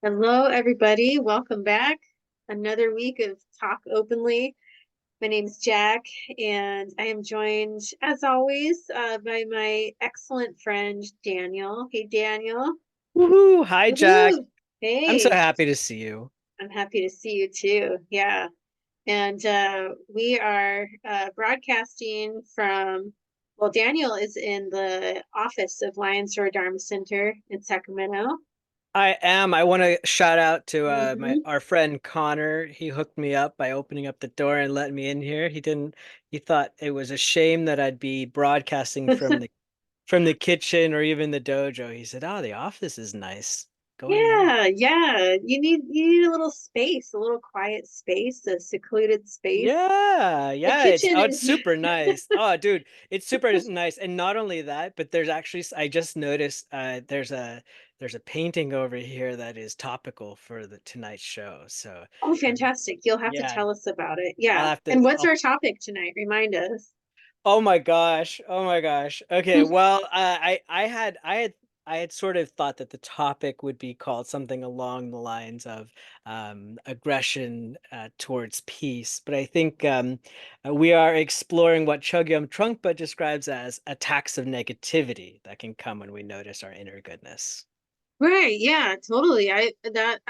Hello, everybody. Welcome back. Another week of Talk Openly. My name is Jack, and I am joined, as always, by my excellent friend, Daniel. Hey, Daniel. Woohoo! Hi, Jack. Woo! I'm so Hey, happy to see you. I'm happy to see you too. Yeah. And we are broadcasting from, well, Daniel is in the office of Lions Roar Dharma Center in Sacramento. I am. I want to shout out to my Hmm. our friend Connor. He hooked me up by opening up the door and letting me in here. He thought it was a shame that I'd be broadcasting from the kitchen or even the dojo. He said, "Oh, the office is nice. Go in there." Yeah, yeah. You need a little space, a little quiet space, a secluded space. Yeah, The yeah, kitchen it's is super nice. Oh, dude, it's super nice. And not only that, but there's actually I just noticed there's a painting over here that is topical for the tonight's show. So, oh, um fantastic. You'll have to yeah, tell us about it. I'll Yeah. have to And what's I'll our topic tonight? Remind us. Oh my gosh. Oh my gosh. Okay, well, I had sort of thought that the topic would be called something along the lines of aggression towards peace, but I think we are exploring what Chogyam Trungpa describes as attacks of negativity that can come when we notice our inner goodness. Right, yeah, totally. That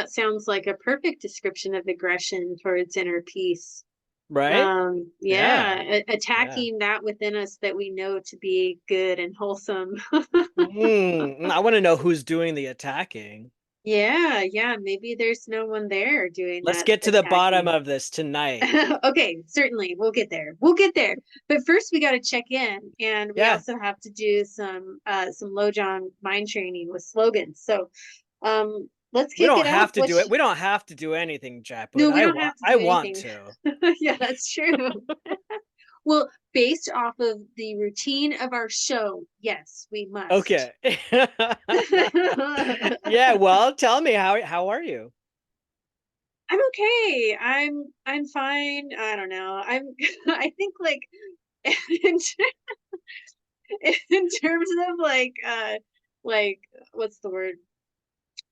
sounds like a perfect description of aggression towards inner peace. Right? Yeah. Yeah, Yeah. attacking that within us that we know to be good and wholesome. I want to know who's doing the attacking. Yeah, yeah, maybe there's no one there doing Let's that get to the bottom attacking. of this tonight. Okay, certainly. We'll get there. We'll get there. But first we got to check in, and we Yeah. also have to do some low John mind training with slogans. So, let's We kick don't it off. have to do it. We don't have to do anything, Jack, but No, we don't have to I do want anything. to. Yeah, that's true. Well, based off of the routine of our show, yes, we must. Okay. Yeah, well, tell me how are you? I'm okay. I'm fine. I don't know. I think like in, in terms of like what's the word?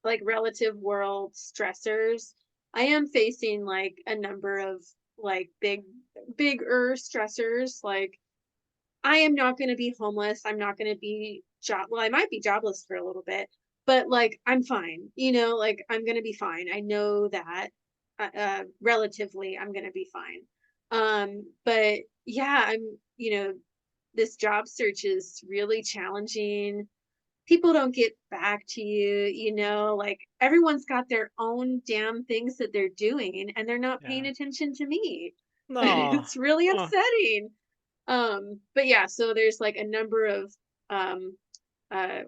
Like relative world stressors, I am facing like a number of like bigger stressors. Like I am not going to be homeless. I'm not going to be I might be jobless for a little bit, but like I'm fine. Like I'm going to be fine. I know that relatively I'm going to be fine. But yeah, this job search is really challenging. People don't get back to you, like everyone's got their own damn things that they're doing and they're not paying Yeah. attention to me. No. It's really Oh, upsetting. But yeah, so there's like a number of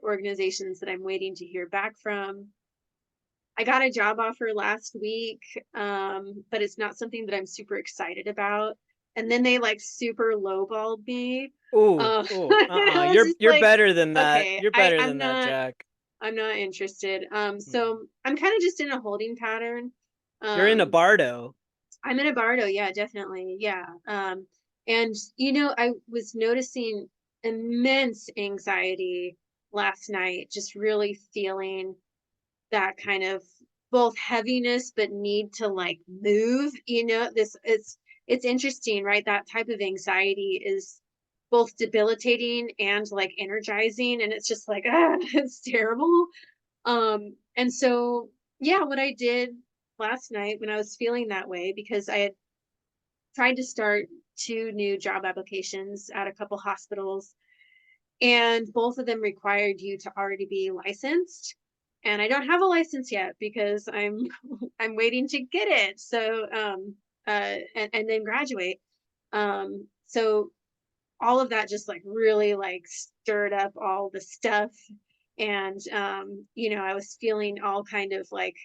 organizations that I'm waiting to hear back from. I got a job offer last week, but it's not something that I'm super excited about. And then they like super lowballed me. ooh, ooh. And I was You're just like, better than that. okay, You're I, better I'm than that, not Jack. I'm not interested. Mm. So I'm kind of just in a holding pattern. You're in a Um, bardo. I'm in a bardo, yeah, definitely. Yeah. And I was noticing immense anxiety last night, just really feeling that kind of both heaviness but need to like move. This it's interesting, right? That type of anxiety is both debilitating and like energizing, and it's just like it's terrible. And so yeah, what I did last night when I was feeling that way, because I had tried to start two new job applications at a couple hospitals, and both of them required you to already be licensed. And I don't have a license yet because I'm waiting to get it. So and then graduate. So all of that just like really like stirred up all the stuff. And I was feeling all kind of like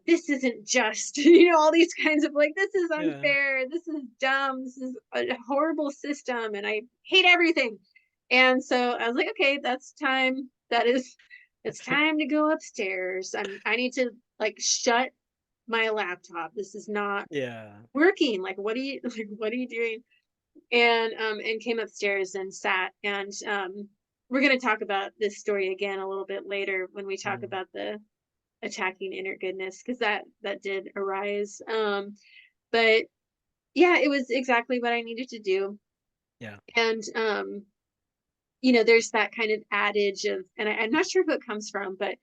this isn't just, all these kinds of like, this is Yeah. unfair, this is dumb, this is a horrible system, and I hate everything. And so I was like, okay, that's time. It's time to go upstairs. I need to like shut my laptop. This is not Yeah. working. Like, what are you doing? And came upstairs and sat, and we're going to talk about this story again a little bit later when we talk Mm, about the attacking inner goodness, because that did arise. But yeah, it was exactly what I needed to do. yeah. And there's that kind of adage of, and I'm not sure who it comes from, but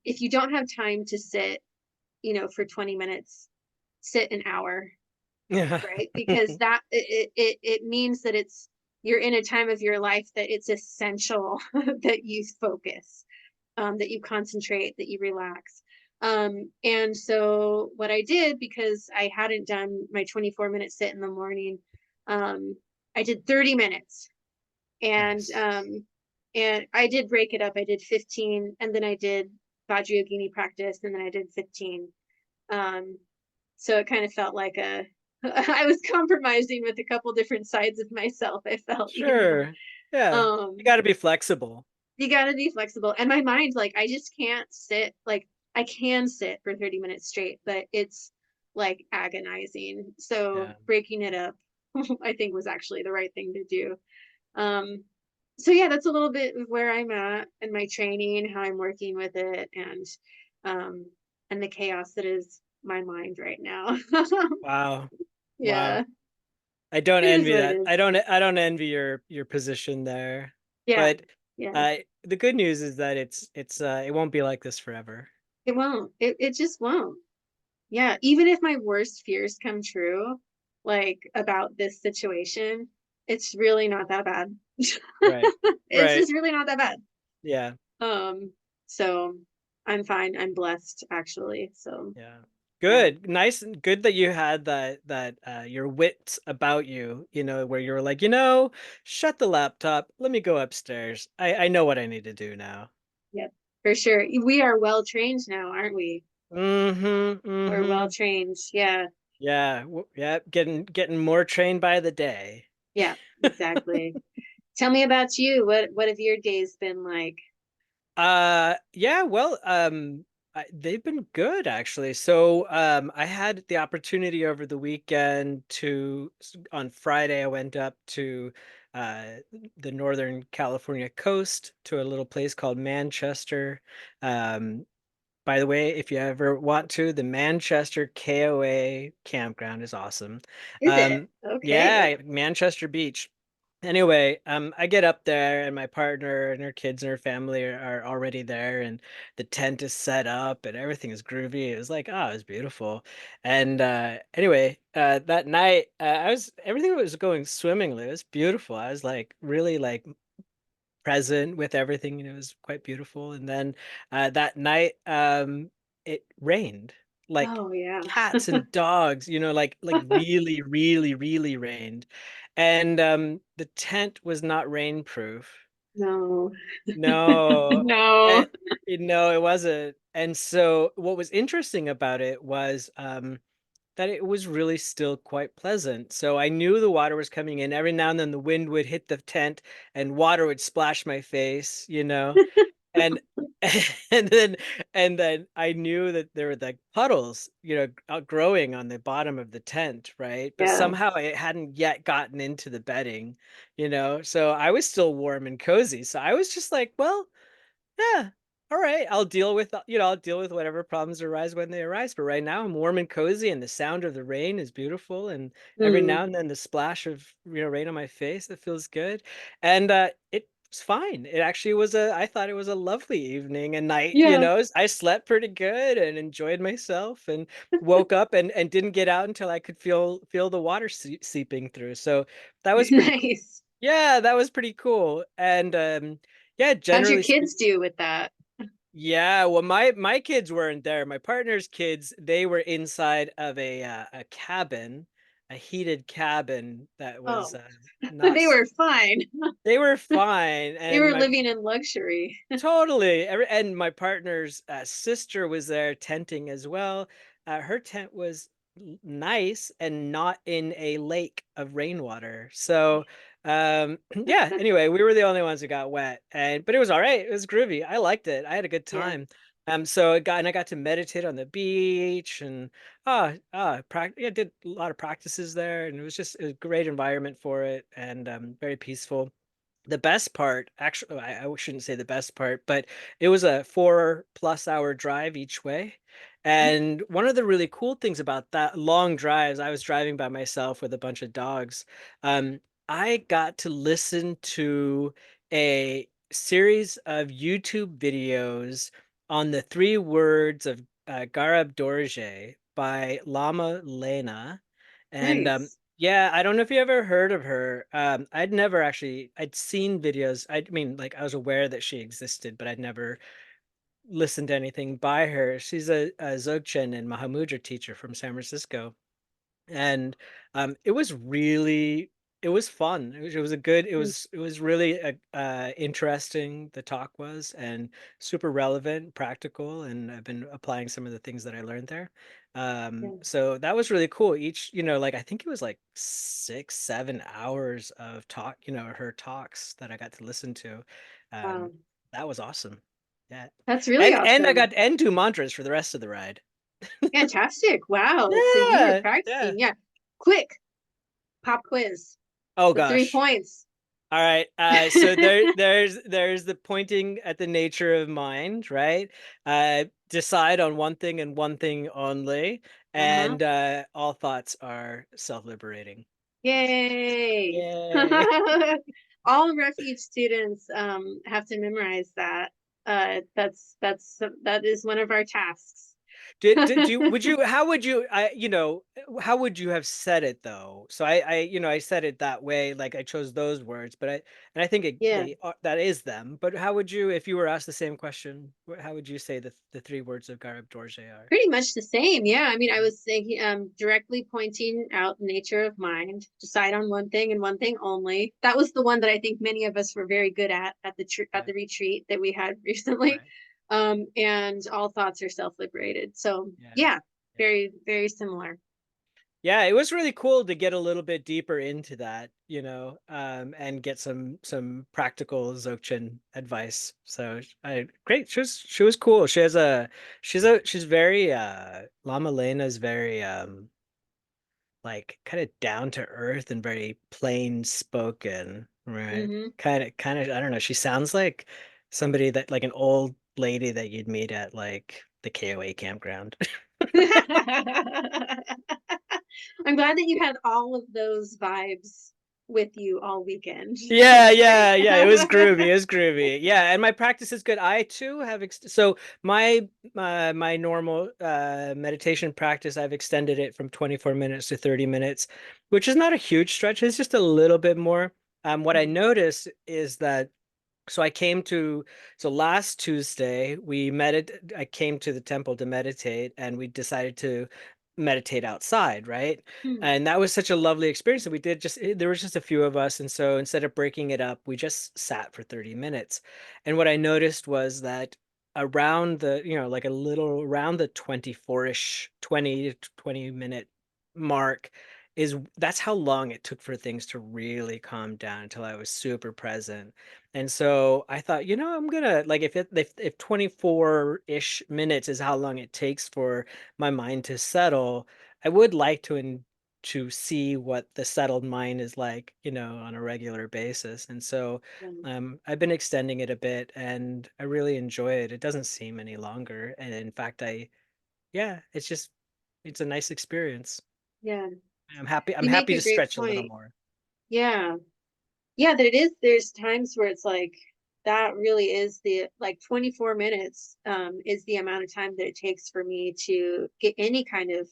if you don't have time to sit, for 20 minutes, sit an hour, Yeah. right? Because that it means that you're in a time of your life that it's essential that you focus, that you concentrate, that you relax. And so what I did, because I hadn't done my 24-minute sit in the morning, um, I did 30 minutes. And Nice. and I did break it up. I did 15, and then I did Vajrayogini practice, and then I did 15. Um, so it kind of felt like I was compromising with a couple different sides of myself. I felt, Sure. Yeah. You um, got to be flexible. you got to be flexible. And my mind, like, I just can't sit. Like, I can sit for 30 minutes straight, but it's like agonizing. So Yeah. breaking it up, I think, was actually the right thing to do. Um, so yeah, that's a little bit of where I'm at in my training, how I'm working with it, um, and the chaos that is my mind right now. Wow. Wow. Yeah, I don't it is envy what it that. is. I don't envy your position there. Yeah, But yeah. the good news is that it won't be like this forever. It won't. It just won't. Yeah, even if my worst fears come true, like about this situation, it's really not that bad. Right. It's Right. just really not that bad. Yeah. Um, so I'm fine. I'm blessed actually. So Yeah. yeah. Good. Nice and good that you had that your wits about you, where you were like, shut the laptop. Let me go upstairs. I know what I need to do now. Yep, for sure. We are well trained now, aren't we? Mm-hmm. We're well Mm-hmm. trained. Yeah. Yeah. Yeah. Getting more trained by the day. Yeah, exactly. Tell me about you. What have your days been like? Yeah, well, they've been good actually. So, I had the opportunity over the weekend on Friday, I went up to uh the Northern California coast to a little place called Manchester. Um, by the way, if you ever want to, the Manchester KOA campground is awesome. Is it? Um, Okay. yeah, Manchester Beach. Anyway, I get up there and my partner and her kids and her family are already there and the tent is set up and everything is groovy. It was like, oh, it was beautiful. And anyway, that night, everything was going swimmingly. It was beautiful. I was like really like present with everything, and it was quite beautiful. And then that night, it rained like Oh yeah. cats and dogs, like really, really, really rained. And the tent was not rainproof. No. No, No. no, it wasn't. And so what was interesting about it was that it was really still quite pleasant. So I knew the water was coming in. Every now and then the wind would hit the tent and water would splash my face. And and then I knew that there were like puddles, outgrowing on the bottom of the tent, right? But Yeah. somehow it hadn't yet gotten into the bedding. So I was still warm and cozy. So I was just like, well, yeah. All right. I'll deal with whatever problems arise when they arise. But right now I'm warm and cozy and the sound of the rain is beautiful. And every Mm. now and then the splash of, rain on my face, that feels good. And it was fine. I thought it was a lovely evening and night, Yeah. I slept pretty good and enjoyed myself and woke up and didn't get out until I could feel the water seeping through. So that was pretty cool. Nice. Yeah, that was pretty cool. And yeah, How'd your generally kids speaking, do with that? yeah, well, my kids weren't there. My partner's kids, they were inside of a cabin, a heated cabin that was Oh, not. they were fine. They were fine, They and were my living in luxury. totally. And my partner's sister was there tenting as well. Her tent was nice and not in a lake of rainwater. So, yeah, anyway, we were the only ones who got wet. But it was all right. It was groovy. I liked it. I had a good Yeah. time. And I got to meditate on the beach and yeah, did a lot of practices there, and it was a great environment for it and very peaceful. the best part, actually, I shouldn't say the best part, but it was a 4+ hour drive each way. Mhm. And one of the really cool things about that long drives, I was driving by myself with a bunch of dogs. Um, I got to listen to a series of YouTube videos on the 3 words of Garab Dorje by Lama Lena. And Nice. yeah, I don't know if you ever heard of her. I'd never actually, I'd seen videos. I mean, like I was aware that she existed, but I'd never listened to anything by her. She's a Dzogchen and Mahamudra teacher from San Francisco, and it was really, it was fun. It was a good, Mm, it was really interesting. The talk was, and super relevant, practical, and I've been applying some of the things that I learned there. yeah. So that was really cool. Each, like I think it was like 6 7 hours of talk, her talks that I got to listen to. um Wow. that was awesome. Yeah. That's really And I awesome. got and 2 mantras for the rest of the ride. Fantastic. Wow. So you were Yeah, yeah. practicing. Yeah. Quick pop quiz Oh with three gosh. points. All right. So there's the pointing at the nature of mind, right? Decide on one thing and one thing only, Uh-huh. and all thoughts are self-liberating. Yay. Yay. All refuge students have to memorize that. That is one of our tasks. Did you would you how would you how would you have said it though? So I said it that way, like I chose those words, but I think Yeah. they are, that is them. But how would you, if you were asked the same question, how would you say the 3 words of Garib Dorje are? Pretty much the same. Yeah. I mean, I was thinking, directly pointing out nature of mind, decide on one thing and one thing only. That was the one that I think many of us were very good at at Yeah, the retreat that we had recently. right. And all thoughts are self-liberated. So Yeah. yeah, Yeah. very, very similar. Yeah, it was really cool to get a little bit deeper into that, and get some practical Dzogchen advice. So I great. She was cool. She's very Lama Lena is very like kind of down to earth and very plain spoken, right? Hmm. Kind of I don't know. She sounds like somebody that, like an old lady that you'd meet at like the KOA campground. I'm glad that you had all of those vibes with you all weekend. Yeah, That's yeah, great. yeah. It was groovy. It was groovy. Yeah, and my practice is good. I too have so my normal meditation practice, I've extended it from 24 minutes to 30 minutes, which is not a huge stretch. It's just a little bit more. What I Mhm. noticed is that so I came to so last Tuesday I came to the temple to meditate, and we decided to meditate outside, right? Hmm. And that was such a lovely experience that we did just there was just a few of us, and so instead of breaking it up, we just sat for 30 minutes. And what I noticed was that around the, like a little around the 24-ish 20 to 20 minute mark is that's how long it took for things to really calm down until I was super present. And so I thought, I'm gonna like if 24-ish minutes is how long it takes for my mind to settle, I would like to see what the settled mind is like, on a regular basis. And so Yeah. I've been extending it a bit, and I really enjoy it. It doesn't seem any longer. And in fact, yeah, it's a nice experience. Yeah. I'm You make happy a to great stretch a little point. more. Yeah. Yeah, that it is. There's times where it's like that really is the like 24 minutes is the amount of time that it takes for me to get any kind of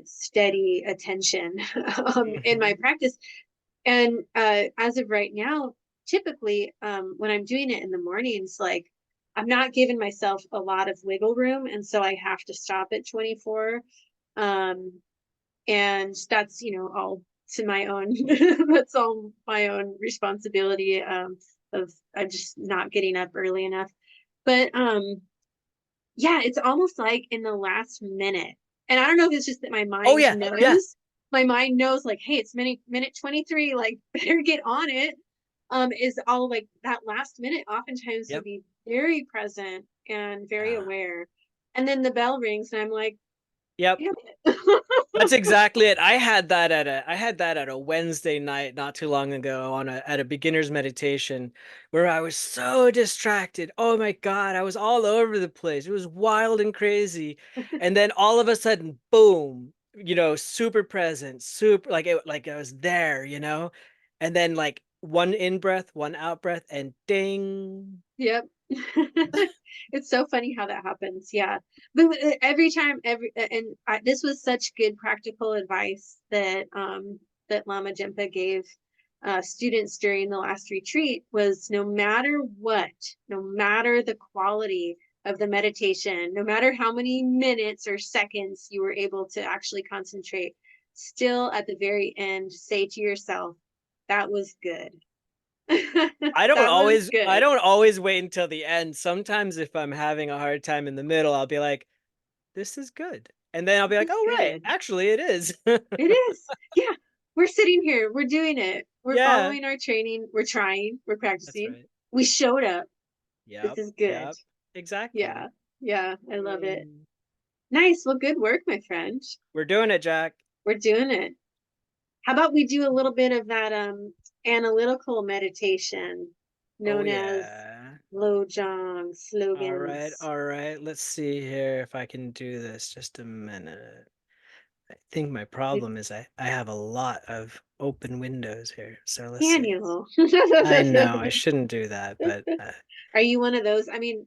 steady attention in my Mhm. practice. And as of right now, typically when I'm doing it in the mornings, like I'm not giving myself a lot of wiggle room, and so I have to stop at 24. Um, and that's all to my own that's all my own responsibility of I'm just not getting up early enough. But yeah, it's almost like in the last minute. And I don't know if it's just that Oh yeah, yeah. my mind knows like, hey, it's minute 23, like better get on it. Is all like that last minute oftentimes will Yep. be very present and very Yeah. aware. And then the bell rings and I'm like, Yep. Damn it. That's exactly it. I had that at a Wednesday night not too long ago on a at a beginner's meditation where I was so distracted. Oh my God, I was all over the place. It was wild and crazy. And then all of a sudden, boom, super present, super like I was there, And then like one in breath, one out breath, and ding. Yep. It's so funny how that happens. Yeah. But every time, and this was such good practical advice that Lama Jempa gave students during the last retreat was no matter what, no matter the quality of the meditation, no matter how many minutes or seconds you were able to actually concentrate, still at the very end, say to yourself, that was good. That was I good. don't always wait until the end. Sometimes if I'm having a hard time in the middle, I'll be like, this is good. And then I'll be This like, is oh, right. good. Actually, it is. It is. Yeah. We're sitting here. We're doing it. We're Yeah, following our training. We're trying. We're that's practicing. right. We showed up. This Yep. is good. Yep. Exactly. Yeah. Yeah. I love it. Mm. Nice. Well, good work, my friend. We're doing it, Jack. We're doing it. How about we do a little bit of that analytical meditation Oh, known as yeah. Lojong All right. slogans. All right. Let's see here if I can do this. Just a minute. I think my problem is I have a lot of open windows here. So let's see. Daniel. I know I shouldn't do that, but Are you one of those? I mean,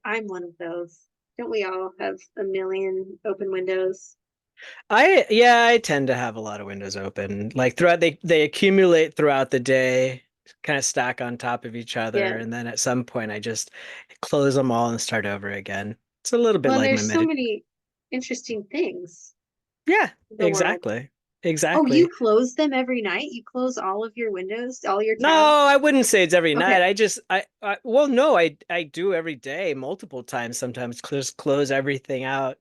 I'm one of those. Don't we all have a million open windows? I tend to have a lot of windows open. Like throughout they accumulate throughout the day, kind of stack on top of each other, Yeah. and then at some point I just close them all and start over again. It's a little bit Well, and like my there's so medit. many interesting things Yeah, in the world. exactly. Oh, you Exactly. close them every night? You close all of your windows, all your No, tabs? I wouldn't say it's every night. Okay. I well no, I do every day, multiple times sometimes just close everything out.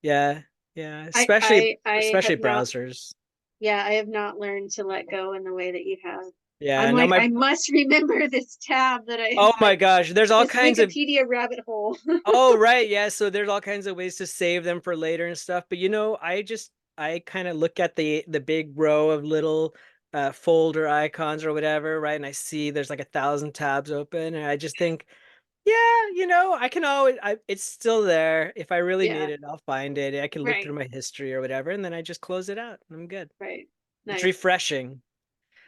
Yeah. Yeah, I especially have not, browsers. yeah, I have not learned to let go in the way that you have. I'm Yeah, no like, my I must remember this tab that I oh my like gosh, there's all this kinds of Wikipedia rabbit hole. Oh, right. Yeah. So there's all kinds of ways to save them for later and stuff. But I kind of look at the big row of little folder icons or whatever, right? And I see there's like 1,000 tabs open, and I just think, yeah, I can it's still there. If I really need Yeah, it, I'll find it. I can look right, through my history or whatever, and then I just close it out. And I'm good. right. It's Nice. refreshing.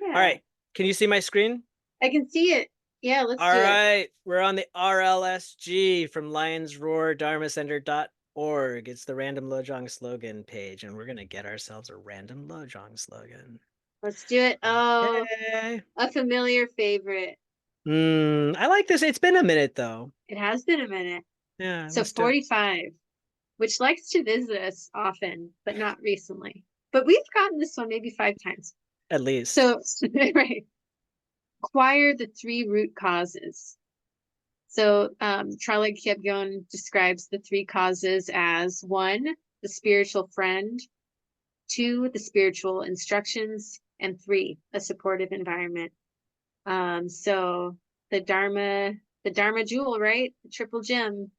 All Yeah, right. Can you see my screen? I can see it. Yeah, let's All do it. right, we're on the RLSG from Lions Roar Dharma Center.org. It's the random Lojong slogan page, and we're gonna get ourselves a random Lojong slogan. Let's do it. Oh, Okay. a familiar favorite. I like this. It's been a minute though. It has been a minute. Yeah, So let's do it. 45, which likes to visit us often, but not recently. But we've gotten this one maybe 5 times. At least. So, right. Acquire the 3 root causes. So, Charlie Kyabgon describes the 3 causes as 1, the spiritual friend, 2, the spiritual instructions, and 3, a supportive environment. So the Dharma jewel, right? The triple gem.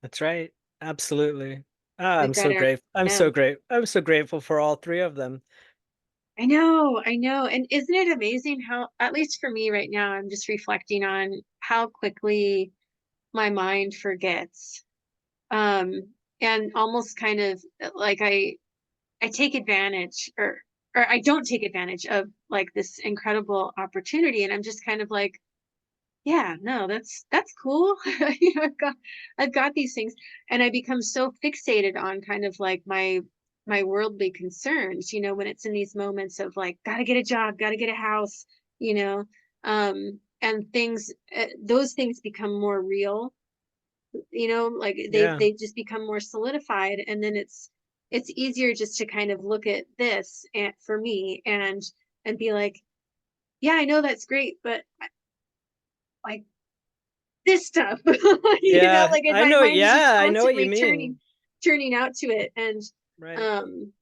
That's right. Absolutely. Ah, We've I'm got so our, grateful. yeah. I'm so grateful for all three of them. I know. And isn't it amazing how, at least for me right now, I'm just reflecting on how quickly my mind forgets. Um, and almost kind of like I take advantage or I don't take advantage of like this incredible opportunity. And I'm just kind of like, yeah, no, that's cool. I've got these things, and I become so fixated on kind of like my worldly concerns, when it's in these moments of like, gotta get a job, gotta get a house, you know, and those things become more real, like Yeah. they just become more solidified, and then it's easier just to kind of look at this and for me and be like, yeah, I know that's great, but like this stuff, Yeah. like I my know. mind is just Yeah, I know what you constantly mean. turning out to it. And Right. um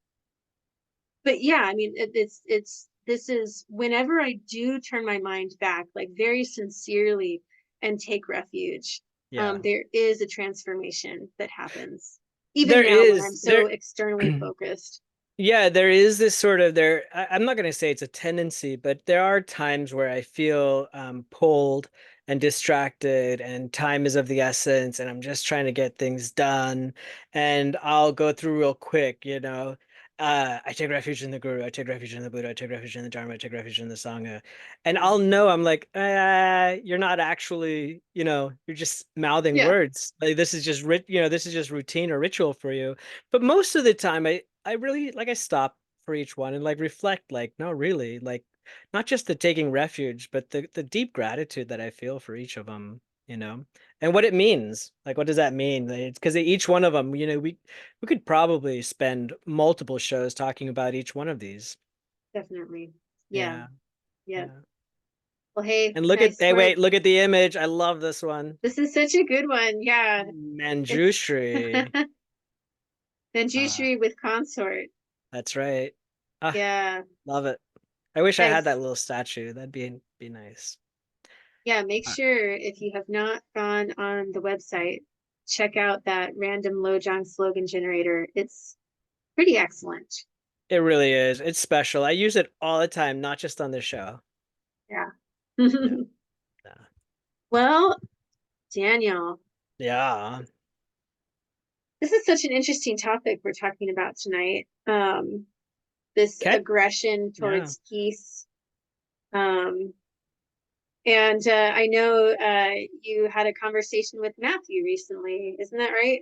but yeah, I mean, it's this is whenever I do turn my mind back like very sincerely and take refuge, Yeah. there is a transformation that happens, even There now when I'm is so there externally focused. Yeah, there is this sort of I'm not going to say it's a tendency, but there are times where I feel pulled and distracted, and time is of the essence, and I'm just trying to get things done. And I'll go through real quick, you know. I take refuge in the Guru, I take refuge in the Buddha, I take refuge in the Dharma, I take refuge in the Sangha. And Yeah. I'll know I'm like, you're not actually, you know, you're just mouthing Yeah, words. Like this is just this is just routine or ritual for you. But most of the time, I really like I stop for each one and like reflect, like, no, really, like not just the taking refuge, but the deep gratitude that I feel for each of them, you know, and what it means. Like, what does that mean? It's because each one of them, you know, we could probably spend multiple shows talking about each one of these. definitely. Yeah, Yeah, yeah. yeah. Well, hey, And look at, nice hey, work. wait, look at the image. I love this one. This is such a good one. Yeah, it's Manjushri. Uh, Manjushri with consort. that's right. Ah, Yeah, love it. I wish I had guys. that little statue. That'd be nice. Yeah, make Uh, sure if you have not gone on the website, check out that random Lojong slogan generator. It's pretty excellent. It really is. It's special. I use it all the time, not just on the show. Yeah. Yeah. Yeah. Well, Daniel, Yeah. this is such an interesting topic we're talking about tonight. This Okay. aggression Yeah. towards peace. Um, and I know you had a conversation with Matthew recently, isn't that right?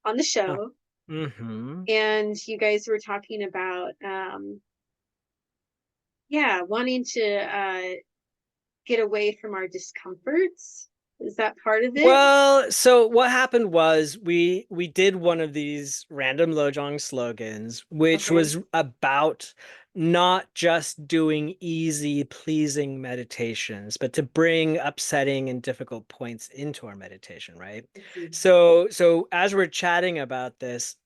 On the Uh, show, mm-hmm. and you guys were talking about yeah, wanting to get away from our discomforts. Is that part of it? Well, so what happened was we did one of these random Lojong slogans, which Okay. was about not just doing easy, pleasing meditations, but to bring upsetting and difficult points into our meditation, right? Mhm. So as we're chatting about this,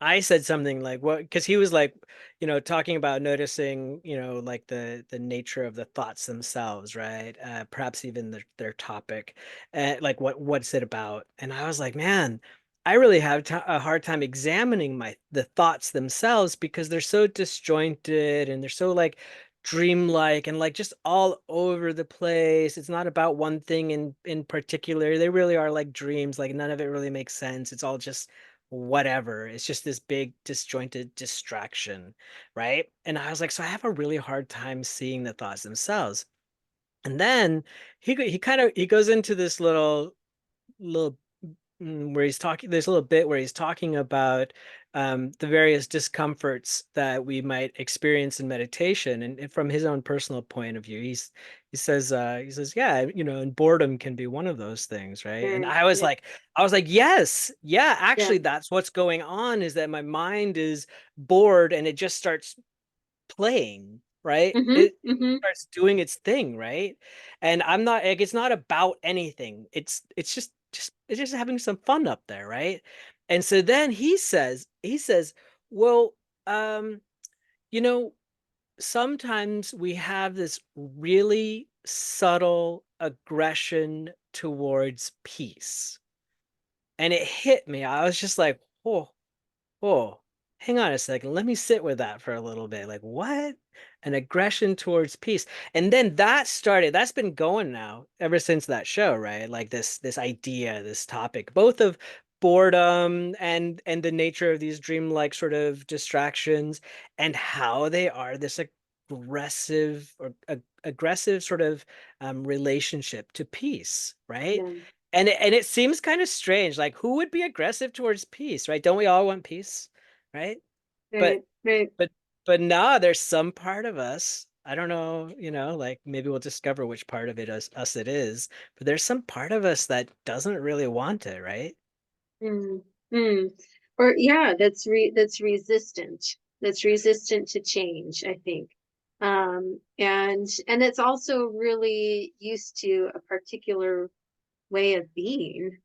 I said something like what because he was like, you know, talking about noticing, you know, like the nature of the thoughts themselves, right? Perhaps even their topic, like what's it about? And I was like, man, I really have a hard time examining the thoughts themselves because they're so disjointed and they're so like dreamlike and like just all over the place. It's not about one thing in particular. They really are like dreams. Like none of it really makes sense. It's all just whatever. It's just this big disjointed distraction, right? And I was like, so I have a really hard time seeing the thoughts themselves. And then he kind of he goes into this little where he's talking there's a little bit where he's talking about the various discomforts that we might experience in meditation and from his own personal point of view he says yeah, you know, and boredom can be one of those things, right? And Sure. Yeah. I was like, yes, yeah, Yeah. actually that's what's going on, is that my mind is bored and it just starts playing, right? Mm-hmm. It Mm-hmm. starts doing its thing, right? And I'm not like it's not about anything. It's just it's just having some fun up there, right? And so then he says, well, um, you know, sometimes we have this really subtle aggression towards peace. And it hit me. I was just like, oh, oh, hang on a second. Let me sit with that for a little bit. Like, what? An aggression towards peace. And then that's been going now ever since that show, right? Like this idea, this topic, both of boredom and the nature of these dreamlike sort of distractions and how they are this aggressive or aggressive sort of relationship to peace, right? Yeah. And it seems kind of strange. Like, who would be aggressive towards peace, right? Don't we all want peace, right? But Right. Right. but but nah, there's some part of us. I don't know, you know, like maybe we'll discover which part of us it is. But there's some part of us that doesn't really want it, right? Mm. Mm. Or yeah, that's resistant. That's resistant to change, I think. And it's also really used to a particular way of being.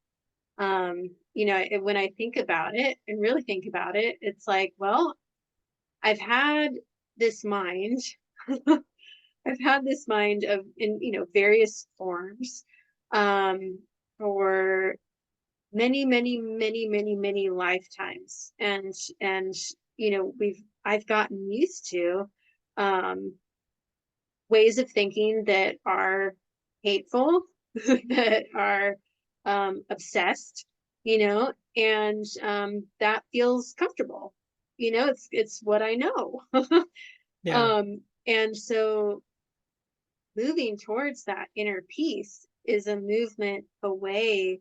When I think about it and really think about it, it's like, well, I've had this mind. I've had this mind of in various forms um for many, many, many, many, many lifetimes. And I've gotten used to um ways of thinking that are hateful, that are obsessed, and that feels comfortable. It's what I know. Yeah. And so moving towards that inner peace is a movement away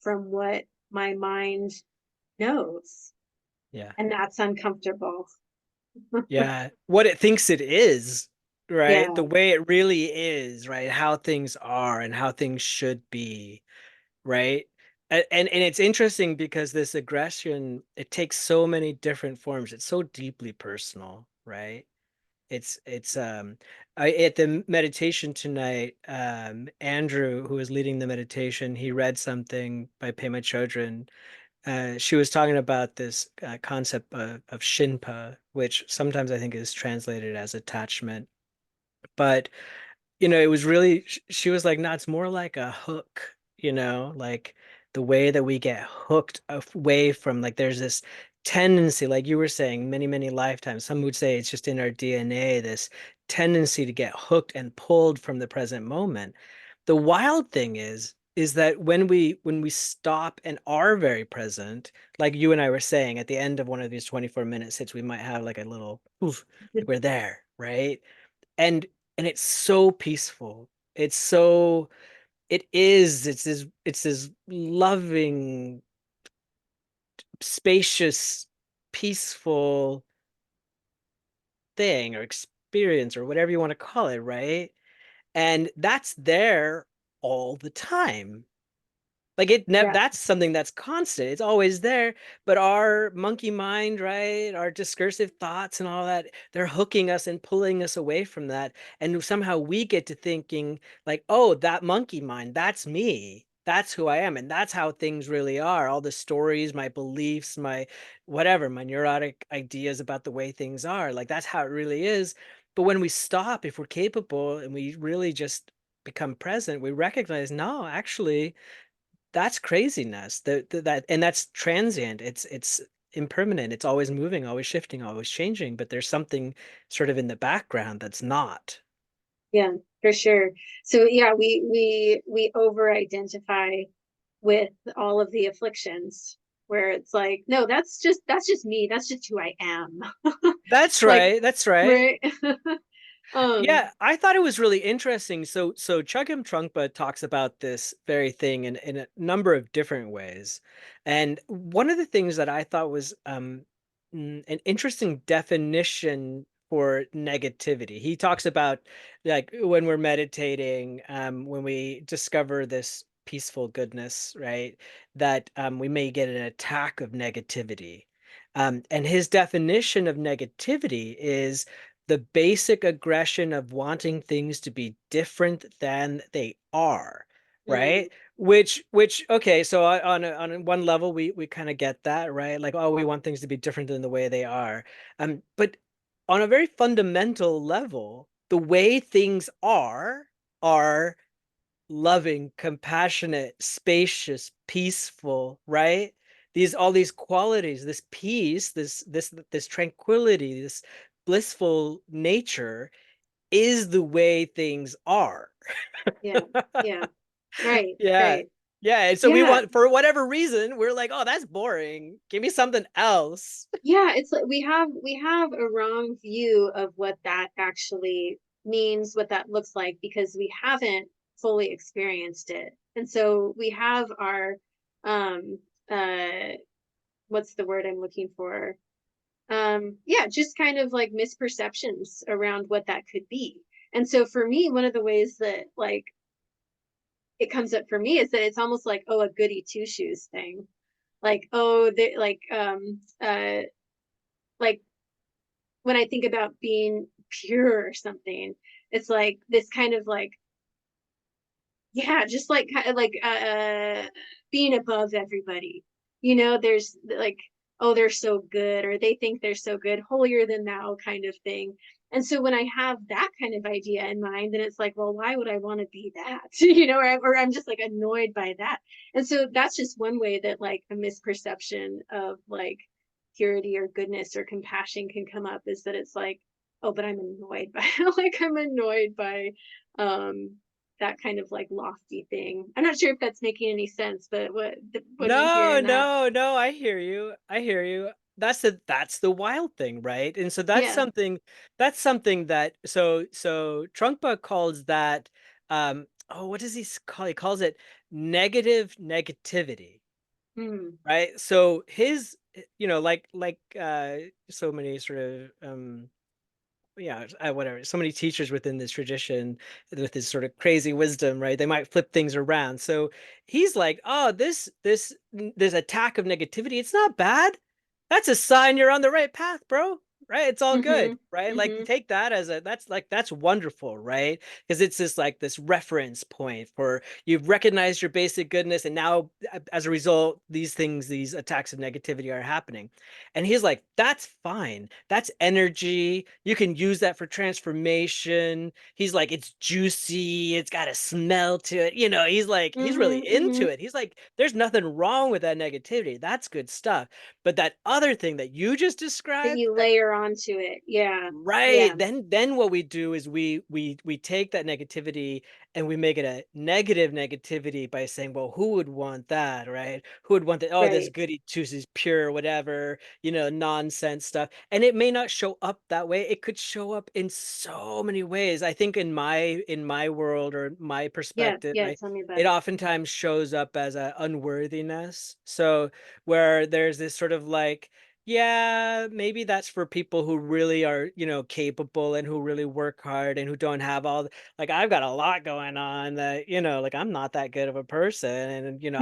from what my mind knows, Yeah. and that's uncomfortable. Yeah. What it thinks it is, right? Yeah, The way it really is, right? How things are and how things should be, right? And it's interesting because this aggression, it takes so many different forms. It's so deeply personal, right? It's I at the meditation tonight, Andrew, who was leading the meditation, he read something by Pema Chodron. She was talking about this concept of Shinpa, which sometimes I think is translated as attachment. But it was really, she was like, no, it's more like a hook, like the way that we get hooked away from, like, there's this tendency, like you were saying, many, many lifetimes. Some would say it's just in our DNA, this tendency to get hooked and pulled from the present moment. The wild thing is that when we stop and are very present, like you and I were saying, at the end of one of these 24-minute sits, we might have like a little poof, like we're there, right? and and it's so peaceful. It's this loving, spacious, peaceful thing or experience or whatever you want to call it, right? And that's there all the time. Like yeah, that's something that's constant. It's always there. But our monkey mind, right? Our discursive thoughts and all that, they're hooking us and pulling us away from that. And somehow we get to thinking like, oh, that monkey mind, that's me. That's who I am. And that's how things really are. All the stories, my beliefs, my whatever, my neurotic ideas about the way things are. Like that's how it really is. But when we stop, if we're capable and we really just become present, we recognize, no, actually, that's craziness. That and that's transient. It's impermanent. It's always moving, always shifting, always changing. But there's something sort of in the background that's not. yeah, for sure. So yeah, we over identify with all of the afflictions, where it's like, no, that's just me, that's just who I am. That's Like, right. That's right. right. um Yeah, I thought it was really interesting. So Chogyam Trungpa talks about this very thing in a number of different ways. And one of the things that I thought was an interesting definition for negativity. He talks about, like, when we're meditating, when we discover this peaceful goodness, right? That we may get an attack of negativity. And his definition of negativity is the basic aggression of wanting things to be different than they are, mm, right? Which okay, so on one level we kind of get that, right? Like, oh, we want things to be different than the way they are. But on a very fundamental level, the way things are loving, compassionate, spacious, peaceful, right? These all these qualities, this peace, this tranquility, this blissful nature is the way things are. yeah, yeah, right, Yeah. right. Yeah. And so we Yeah, want, for whatever reason, we're like, oh, that's boring. Give me something else. yeah, it's like we have a wrong view of what that actually means, what that looks like, because we haven't fully experienced it. And so we have our um uh what's the word I'm looking for? Yeah, just kind of like misperceptions around what that could be. And so for me, one of the ways that like it comes up for me is that it's almost like, oh, a goody two shoes thing. Like, oh, they like when I think about being pure or something, it's like this kind of like, yeah, just like kind of like being above everybody. There's like, oh, they're so good, or they think they're so good, holier than thou kind of thing. And so when I have that kind of idea in mind, then it's like, well, why would I want to be that? You know, or I'm just like annoyed by that. And so that's just one way that like a misperception of like purity or goodness or compassion can come up, is that it's like, oh, but I'm annoyed by like I'm annoyed by um that kind of like lofty thing. I'm not sure if that's making any sense, but what I'm No, hearing that. no, no, I hear you. I hear you. That's the wild thing, right? And so Yeah. that's something that so Trungpa calls that oh, what does call? He calls it negative negativity, Mm. right? So his so many sort of yeah, whatever. So many teachers within this tradition with this sort of crazy wisdom, right? They might flip things around. So he's like, "Oh, this attack of negativity, it's not bad. That's a sign you're on the right path, bro. Right? It's all good, Mhm. right? Like Mhm. take that as a that's wonderful, right? Because it's this like this reference point for you've recognized your basic goodness, and now as a result, these attacks of negativity are happening." And he's like, that's fine. That's energy. You can use that for transformation. He's like, it's juicy. It's got a smell to it. He's like, he's really Mhm. into Mhm. it. He's like, there's nothing wrong with that negativity. That's good stuff. But that other thing that you just That described, you that layer onto it. Yeah. right. Yeah. Then what we do is we take that negativity and we make it a negative negativity by saying, well, who would want that, right? Who would want that? Oh, this Right. goody two is pure, whatever, nonsense stuff. And it may not show up that way. It could show up in so many ways. I think in my world or my Yeah. perspective, Yeah. right? Tell me about It it. oftentimes shows up as a unworthiness. So where there's this sort of like, yeah, maybe that's for people who really are, capable and who really work hard and who don't have like I've got a lot going on that, like I'm not that good of a person. And,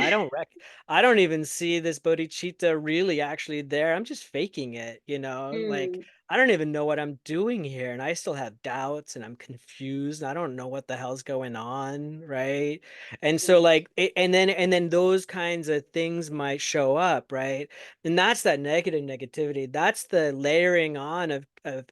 I don't even see this bodhicitta really actually there. I'm just faking it, like Mm. I don't even know what I'm doing here. And I still have doubts and I'm confused. And I don't know what the hell's going on. Right. And so Right. like, and then those kinds of things might show up. Right. And that's that negative negativity. That's the layering on of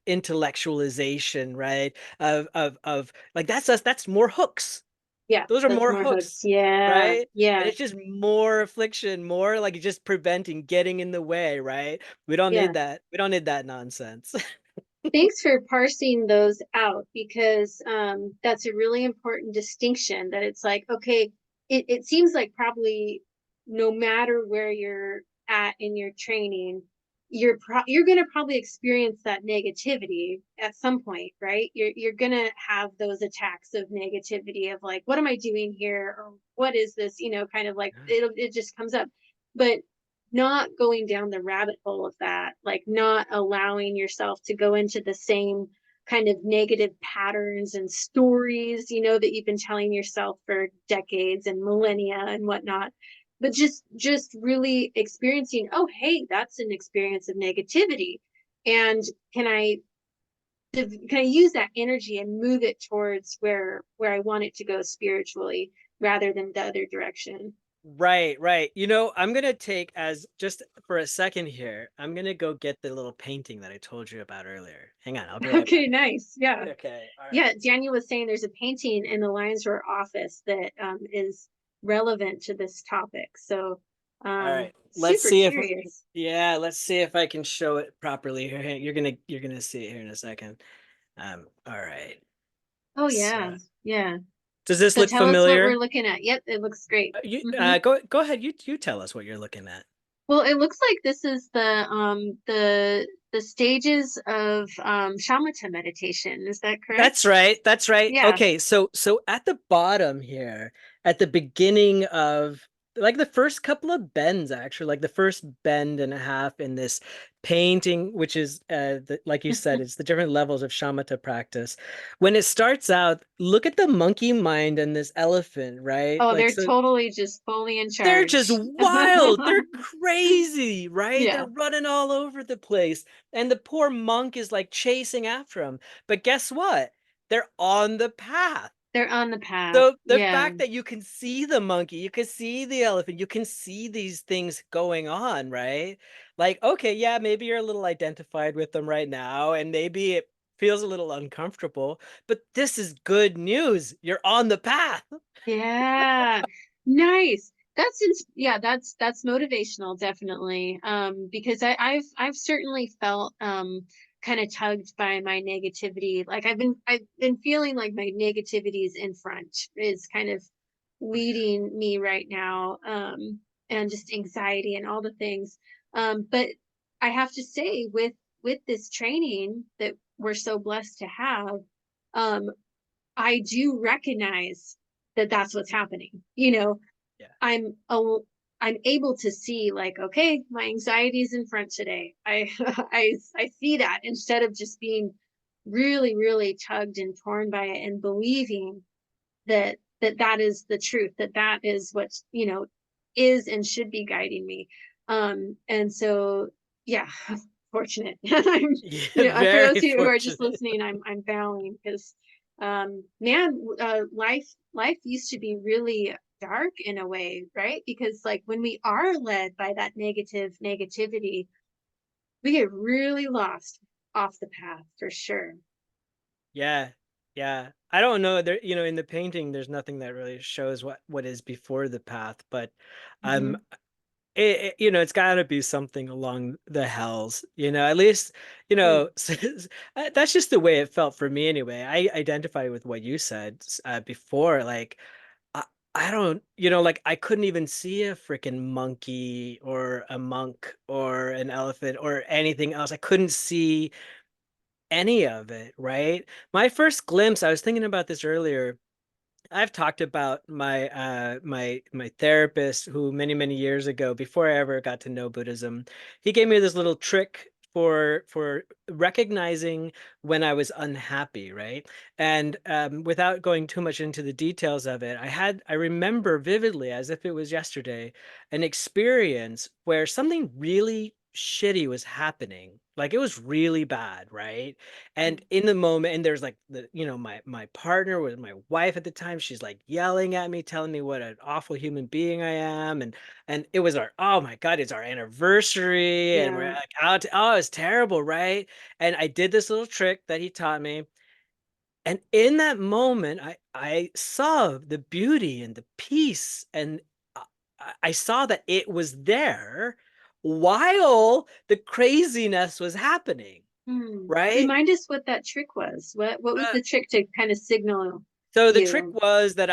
intellectualization, right? Of like that's us, that's more hooks. Yeah. Those are That's more more hooks, hooks. Yeah. right? And Yeah. it's just more affliction, more like just preventing, getting in the way, right? We don't Yeah. need that. We don't need that nonsense. Thanks for parsing those out, because that's a really important distinction, that it's like, okay, it seems like probably no matter where you're at in your training, you're going to probably experience that negativity at some point, right? You're going to have those attacks of negativity of like, what am I doing here, or what is this, kind of like it just comes up. But not going down the rabbit hole of that, like not allowing yourself to go into the same kind of negative patterns and stories, that you've been telling yourself for decades and millennia and whatnot. But just really experiencing, oh, hey, that's an experience of negativity. And can I can I use that energy and move it towards where I want it to go spiritually, rather than the other direction? Right, right. I'm gonna take as just for a second here, I'm gonna go get the little painting that I told you about earlier. Hang on, I'll be right Okay, back. nice. Yeah. Okay, all right. Yeah, Daniel was saying there's a painting in the Lions Roar office that is relevant to this topic. So, All right. Let's super see if curious. yeah, let's see if I can show it properly here. You're gonna see it here in a second. All right. Oh, So yeah. Yeah. does this So look tell us what we're familiar? looking at. Yep, it looks great. You Hmm. go ahead. You tell us what you're looking at. Well, it looks like this is the stages of shamatha meditation. Is that That's correct? right. That's right. Yeah. Okay, so at the bottom here, at the beginning of like the first couple of bends, actually, like the first bend and a half in this painting, which is like you said, it's the different levels of shamatha practice. When it starts out, look at the monkey mind and this elephant, right? Oh, Like they're so totally just fully in they're just charge. wild. They're crazy, right? They're Yeah, running all over the place. And the poor monk is like chasing after him. But guess what? They're on the path. they're on the path. So the Yeah. fact that you can see the monkey, you can see the elephant, you can see these things going on, right? Like, okay, yeah, maybe you're a little identified with them right now, and maybe it feels a little uncomfortable, but this is good news. You're on the path. Yeah. Nice. Yeah, that's motivational, definitely. Because I've certainly felt kind of tugged by my negativity. Like I've been feeling like my negativity is in front, is kind of Oh yeah. leading me right now. And just anxiety and all the things. But I have to say, with this training that we're so blessed to have, um, I do recognize that that's what's happening. Yeah. I'm a, I'm able to see, like, okay, my anxiety is in front today. I see that, instead of just being really, really tugged and torn by it, and believing that is the truth, that is what, is and should be guiding me. And so, yeah, fortunate. I'm, Yeah, for those very who are just fortunate. listening, I'm bowing, because man, life used to be really dark in a way, right? Because, like, when we are led by that negativity, we get really lost off the path, for sure. Yeah. Yeah. I don't know there, in the painting there's nothing that really shows what is before the path, but um Hmm. it's got to be something along the hells, at least, Hmm. that's just the way it felt for me anyway. I identify with what you said before, like I, I don't, like I couldn't even see a freaking monkey or a monk or an elephant or anything else. I couldn't see any of it, right? My first glimpse, I was thinking about this earlier. I've talked about my therapist who many years ago, before I ever got to know Buddhism, he gave me this little trick for recognizing when I was unhappy, right? And without going too much into the details of it, I remember vividly, as if it was yesterday, an experience where something really shitty was happening. Like it was really bad, right? And in the moment, and there's like my partner with my wife at the time, she's like yelling at me, telling me what an awful human being I am. And it was our, oh my God, it's our anniversary, and we're Yeah. like out, oh, it's terrible, right? And I did this little trick that he taught me. And in that moment, I saw the beauty and the peace, and I I saw that it was there while the craziness was happening, Hmm. right? Remind us what that trick was. What was Uh, the trick to kind of signal So the trick you? was that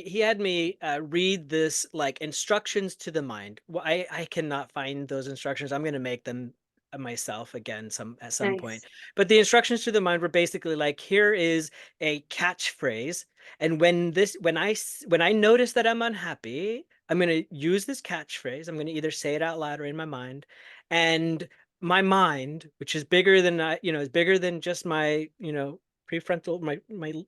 he had me read this like instructions to the mind. Well, I cannot find those instructions. I'm going to make them myself again at some point. Nice. But the instructions to the mind were basically like, here is a catchphrase, and when I notice that I'm unhappy, I'm going to use this catchphrase. I'm going to either say it out loud or in my mind, and my mind, which is bigger than is bigger than just my prefrontal,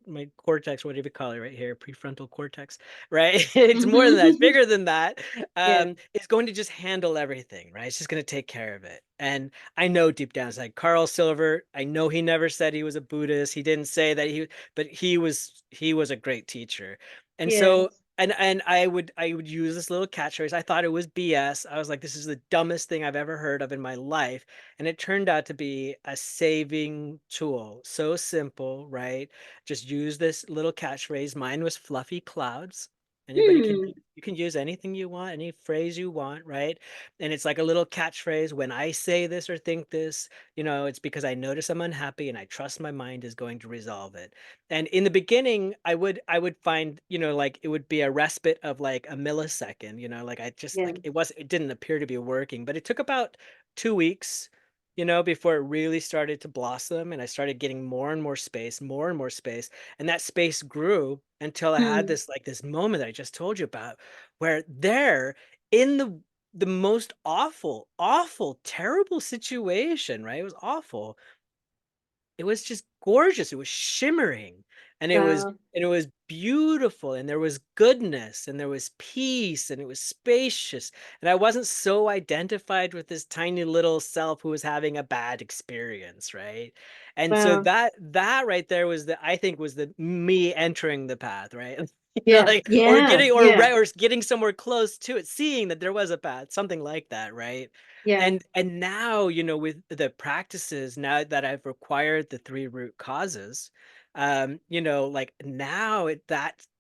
my cortex, whatever you call it right here, prefrontal cortex, right? It's more than that, it's Hmm. bigger than that. Yeah. It's going to just handle everything, right? It's just going to take care of it. And I know deep down, it's like Carl Silver, I know he never said he was a Buddhist, he didn't say that but he was a great teacher. And Yeah. so and I would use this little catchphrase. I thought it was BS. I was like, this is the dumbest thing I've ever heard of in my life. And it turned out to be a saving tool. So simple, right? Just use this little catchphrase. Mine was fluffy clouds. Anybody can Hmm. you can use anything you want, any phrase you want, right? And it's like a little catchphrase. When I say this or think this, it's because I notice I'm unhappy and I trust my mind is going to resolve it. And in the beginning, I would find, like it would be a respite of like a millisecond, like I just Yeah. like it didn't appear to be working, but it took about 2 weeks, before it really started to blossom, and I started getting more and more space, more and more space. And that space grew until I had Hmm. this moment that I just told you about, where there in the most awful, awful, terrible situation, right? It was awful. It was just gorgeous. It was shimmering, and Wow. it was beautiful, and there was goodness, and there was peace, and it was spacious. And I wasn't so identified with this tiny little self who was having a bad experience, right? And so Wow. that right there was I think was the me entering the path, right? Yeah. like, or Yeah. getting or Yeah. right, or getting somewhere close to it, seeing that there was a path, something like that, right? Yeah. And now, with the practices, now that I've required the 3 root causes, like now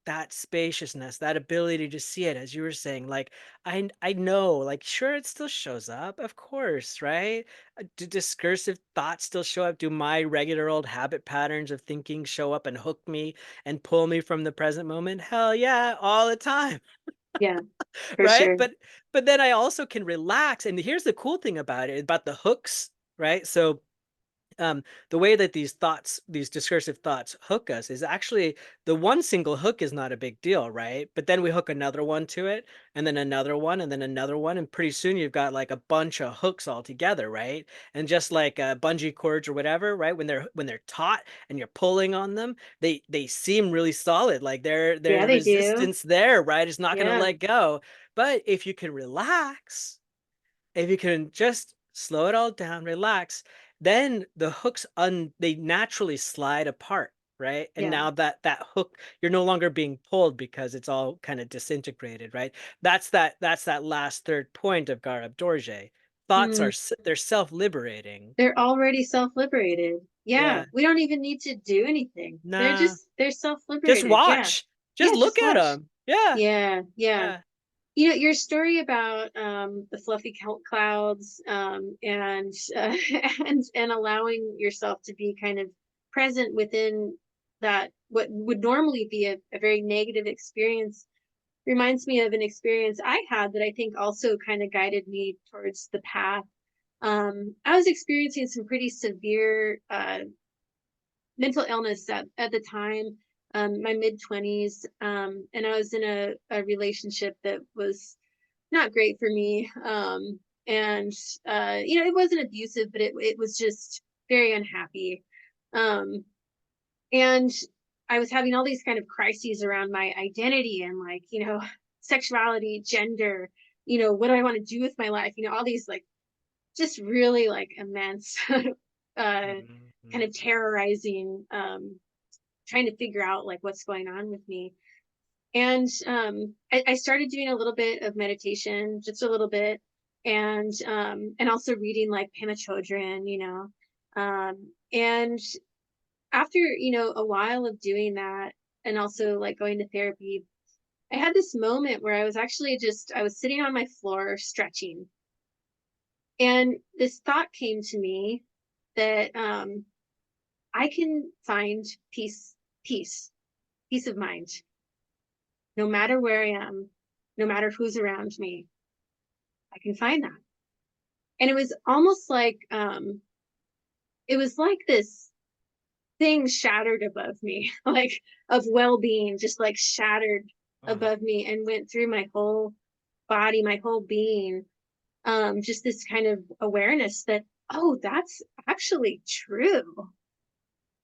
that spaciousness, that ability to see it, as you were saying, like I know, like sure, it still shows up, of course, right? Do discursive thoughts still show up? Do my regular old habit patterns of thinking show up and hook me and pull me from the present moment? Hell yeah, all the time, Yeah. For right? sure. But then I also can relax. And here's the cool thing about it, about the hooks, right? So the way that these discursive thoughts hook us is actually the one single hook is not a big deal, right? But then we hook another one to it, and then another one, and then another one, and pretty soon you've got like a bunch of hooks all together, right? And just like bungee cords or whatever, right? When they're taut and you're pulling on them, they seem really solid, like Yeah, there's they do. resistance there, right? It's not going to Yeah. let go. But if you can relax, if you can just slow it all down, relax, then the hooks they naturally slide apart, right? And Yeah. now that hook, you're no longer being pulled because it's all kind of disintegrated, right? That's that last third point of Garab Dorje. Thoughts Mm. they're self-liberating. They're already self-liberated. Yeah. Yeah. We don't even need to do anything. Nah. They're Just self-liberated. Yeah. watch. Just Yeah. look Just at watch. them. Yeah. Yeah. Yeah. Yeah. Your story about the fluffy clouds, and and allowing yourself to be kind of present within that what would normally be a very negative experience reminds me of an experience I had that I think also kind of guided me towards the path. I was experiencing some pretty severe mental illness at the time, my mid 20s, and I was in a relationship that was not great for me. And it wasn't abusive, but it was just very unhappy. Um, and I was having all these kind of crises around my identity and like, sexuality, gender, what do I want to do with my life? All these like just really like immense kind Mhm. of terrorizing, trying to figure out like what's going on with me. And I started doing a little bit of meditation, just a little bit, and also reading like Pema Chodron, and after a while of doing that, and also like going to therapy, I had this moment where I was sitting on my floor stretching, and this thought came to me that I can find peace, peace of mind, no matter where I am, no matter who's around me. I can find that. And it was like this thing shattered above me, like of well-being, just like shattered Oh, above me and went through my whole body, my whole being. Just this kind of awareness that, oh, that's actually true.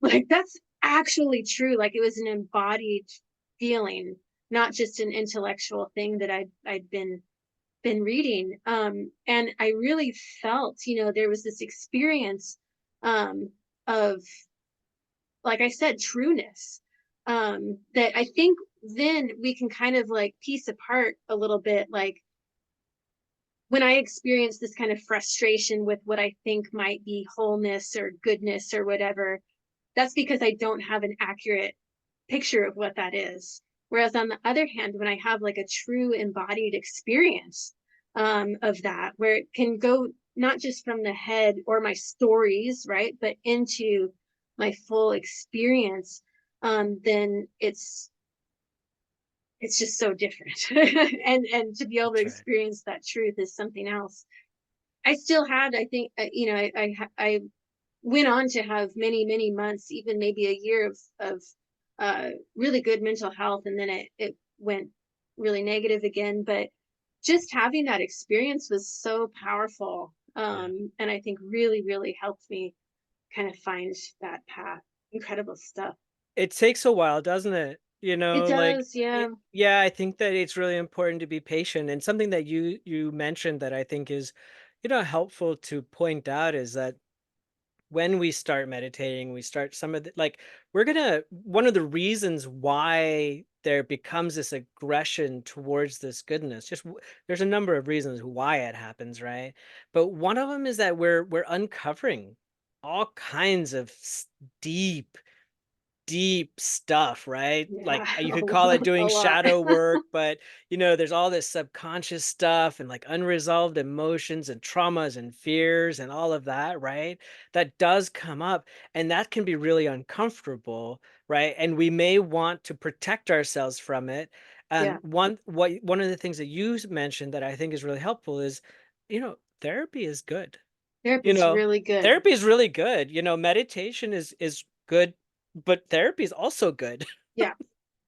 Like that's actually true. Like it was an embodied feeling, not just an intellectual thing that I'd been reading. And I really felt, there was this experience of, like I said, trueness. That I think then we can kind of like piece apart a little bit. Like when I experience this kind of frustration with what I think might be wholeness or goodness or whatever, that's because I don't have an accurate picture of what that is. Whereas on the other hand, when I have like a true embodied experience of that, where it can go not just from the head or my stories, right, but into my full experience, then it's just so different. And to be able to that's right. experience that truth is something else. I still had, I think, I went on to have many months, even maybe a year of really good mental health, and then it went really negative again. But just having that experience was so powerful, Yeah. and I think really helped me kind of find that path. Incredible stuff. It takes a while, doesn't it? It Like, does, yeah. yeah, I think that it's really important to be patient. And something that you mentioned that I think is, helpful to point out is that when we start meditating, we start some of the, like, we're gonna, one of the reasons why there becomes this aggression towards this goodness, there's a number of reasons why it happens, right? But one of them is that we're uncovering all kinds of deep deep stuff, right? Yeah, Like you could call it a doing lot. shadow work, but there's all this subconscious stuff and like unresolved emotions and traumas and fears and all of that, right? That does come up, and that can be really uncomfortable, right? And we may want to protect ourselves from it. Yeah, One of the things that you mentioned that I think is really helpful is, therapy is good. You therapy's know, really good. therapy is really good. Meditation is good, but therapy is also good. Yeah,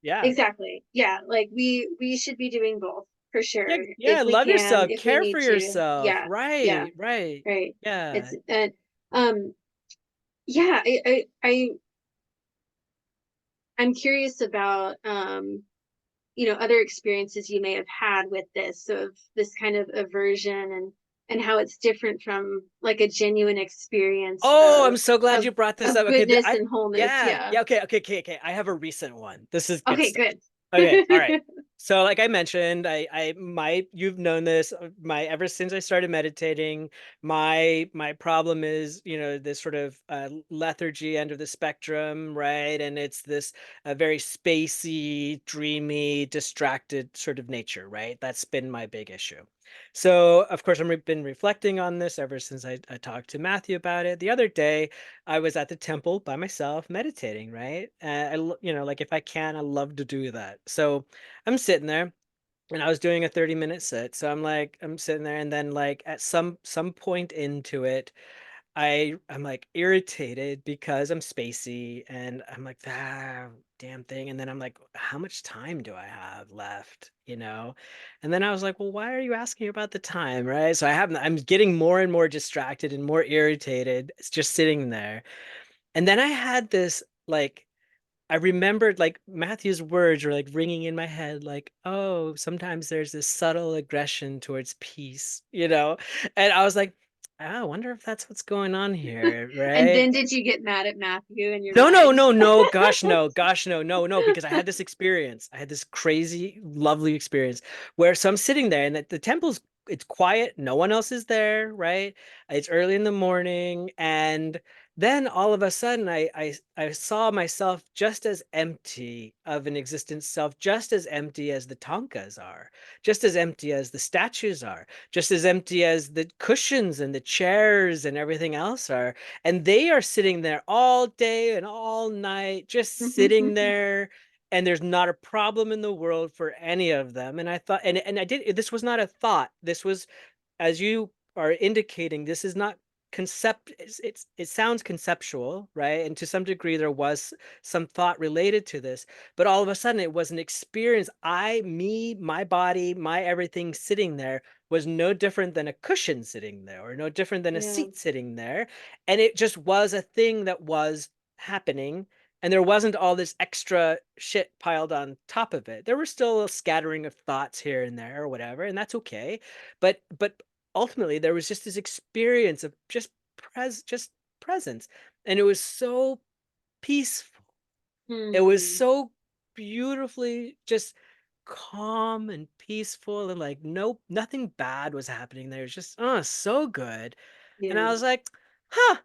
Yeah. exactly. Yeah, like we should be doing both for Yeah, sure yeah, if we love can, yourself, if we care for need to. yourself. Yeah, yeah, Right, right. right. Yeah. It's um yeah, I'm curious about other experiences you may have had with this, of this kind of aversion, and how it's different from like a genuine experience Oh, I'm of so glad of you brought this of up. Okay, goodness and wholeness. yeah, Yeah. yeah, okay, okay, okay, okay. I have a recent one. This is good Okay, stuff. good. Okay, all right. So, like I mentioned, you've known this, ever since I started meditating, my problem is, this sort of lethargy end of the spectrum, right? And it's this very spacey, dreamy, distracted sort of nature, right? That's been my big issue. So, of course, been reflecting on this ever since I talked to Matthew about it. The other day, I was at the temple by myself meditating, right? Like if I can, I love to do that. So I'm sitting there and I was doing a 30-minute sit. So I'm sitting there, and then like at some point into it, I'm like irritated because I'm spacey, and I'm like, damn thing. And then I'm like, how much time do I have left? And then I was like, well, why are you asking about the time? Right. So I'm getting more and more distracted and more irritated. It's just sitting there. And then I had this, like, I remembered like Matthew's words were like ringing in my head, like, oh, sometimes there's this subtle aggression towards peace. And I was like, "Ah, I wonder if that's what's going on here, And right?" then did you get mad at Matthew in your No, no, mind? no, no, gosh, no, gosh, no, no, no, because I had this experience. I had this crazy, lovely experience where, so I'm sitting there, and the temple's, it's quiet, no one else is there, right? It's early in the morning, and then all of a sudden I saw myself just as empty of an existence self, just as empty as the tankas are, just as empty as the statues are, just as empty as the cushions and the chairs and everything else are. And they are sitting there all day and all night, just sitting there, and there's not a problem in the world for any of them. And I thought, and I did, this was not a thought. This was, as you are indicating, this is not it sounds conceptual, right? And to some degree there was some thought related to this, but all of a sudden it was an experience. My body, my everything sitting there was no different than a cushion sitting there, or no different than a Yeah. seat sitting there. And it just was a thing that was happening, and there wasn't all this extra shit piled on top of it. There were still a scattering of thoughts here and there or whatever, and that's okay. But ultimately there was just this experience of just presence, and it was so peaceful. It was Hmm. so beautifully just calm and peaceful, and like, nope, nothing bad was happening there. It was just, oh, so good. And I Yeah. was like, huh,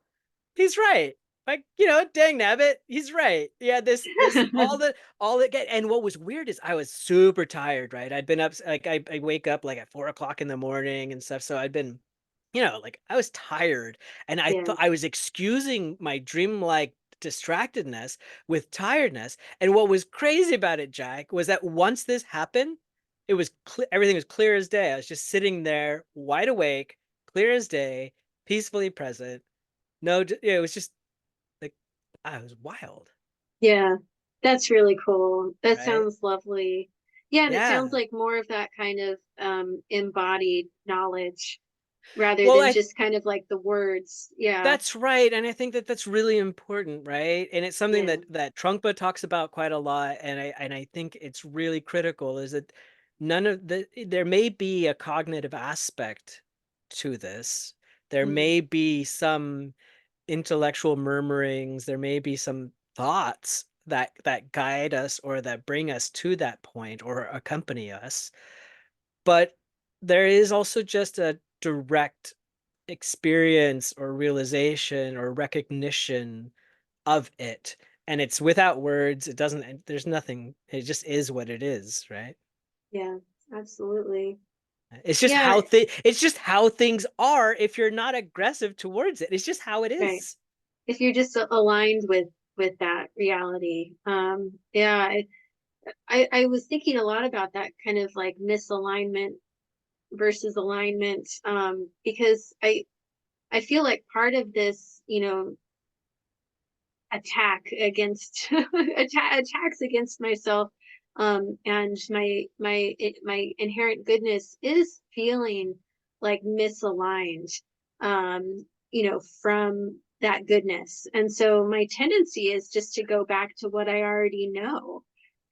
he's right. Like, dang nabbit, he's right. Yeah, this all that get, and what was weird is I was super tired, right? I'd been up, like, I wake up like at 4 o'clock in the morning and stuff. So I'd been, like, I was tired, and I Yeah. thought I was excusing my dreamlike distractedness with tiredness. And what was crazy about it, Jack, was that once this happened, it was everything was clear as day. I was just sitting there, wide awake, clear as day, peacefully present. No, yeah, it was just like, I was wild, Yeah. That's really cool. That right? sounds lovely. Yeah, and it sounds Yeah. like more of that kind of embodied knowledge rather Well, than just kind of like the words. Yeah. that's right, and I think that that's really important, right? And it's something Yeah. that Trungpa talks about quite a lot, and I think it's really critical, is that there may be a cognitive aspect to this. There Mm. may be some intellectual murmurings, there may be some thoughts that guide us or that bring us to that point or accompany us. But there is also just a direct experience or realization or recognition of it. And it's without words. It doesn't, there's nothing, it just is what it is, right? Yeah, absolutely. It's just Yeah, it's just how things are if you're not aggressive towards it. It's just how it right. is. If you're just aligned with that reality. Yeah, I was thinking a lot about that kind of like misalignment versus alignment, because I feel like part of this, attack against attacks against myself, and my inherent goodness is feeling like misaligned, from that goodness. And so my tendency is just to go back to what I already know,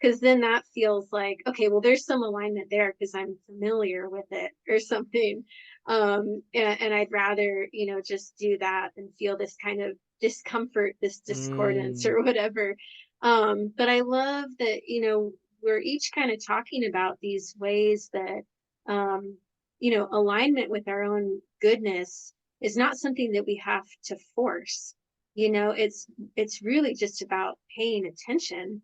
because then that feels like, okay, well, there's some alignment there because I'm familiar with it or something. And I'd rather, just do that than feel this kind of discomfort, this discordance Mm, or whatever. But I love that, we're each kind of talking about these ways that, alignment with our own goodness is not something that we have to force. It's really just about paying attention,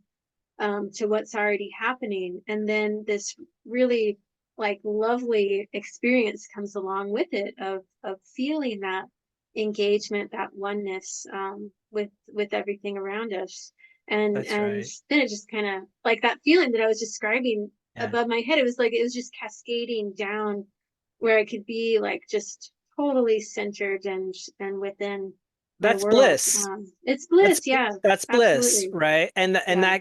to what's already happening. And then this really like lovely experience comes along with it of feeling that engagement, that oneness, with everything around us. that's And right. then it just kind of like that feeling that I was describing Yeah. above my head. It was like it was just cascading down where I could be like just totally centered and within my That's world. bliss. It's That's bliss, yeah, that's bliss, absolutely. right? And Yeah.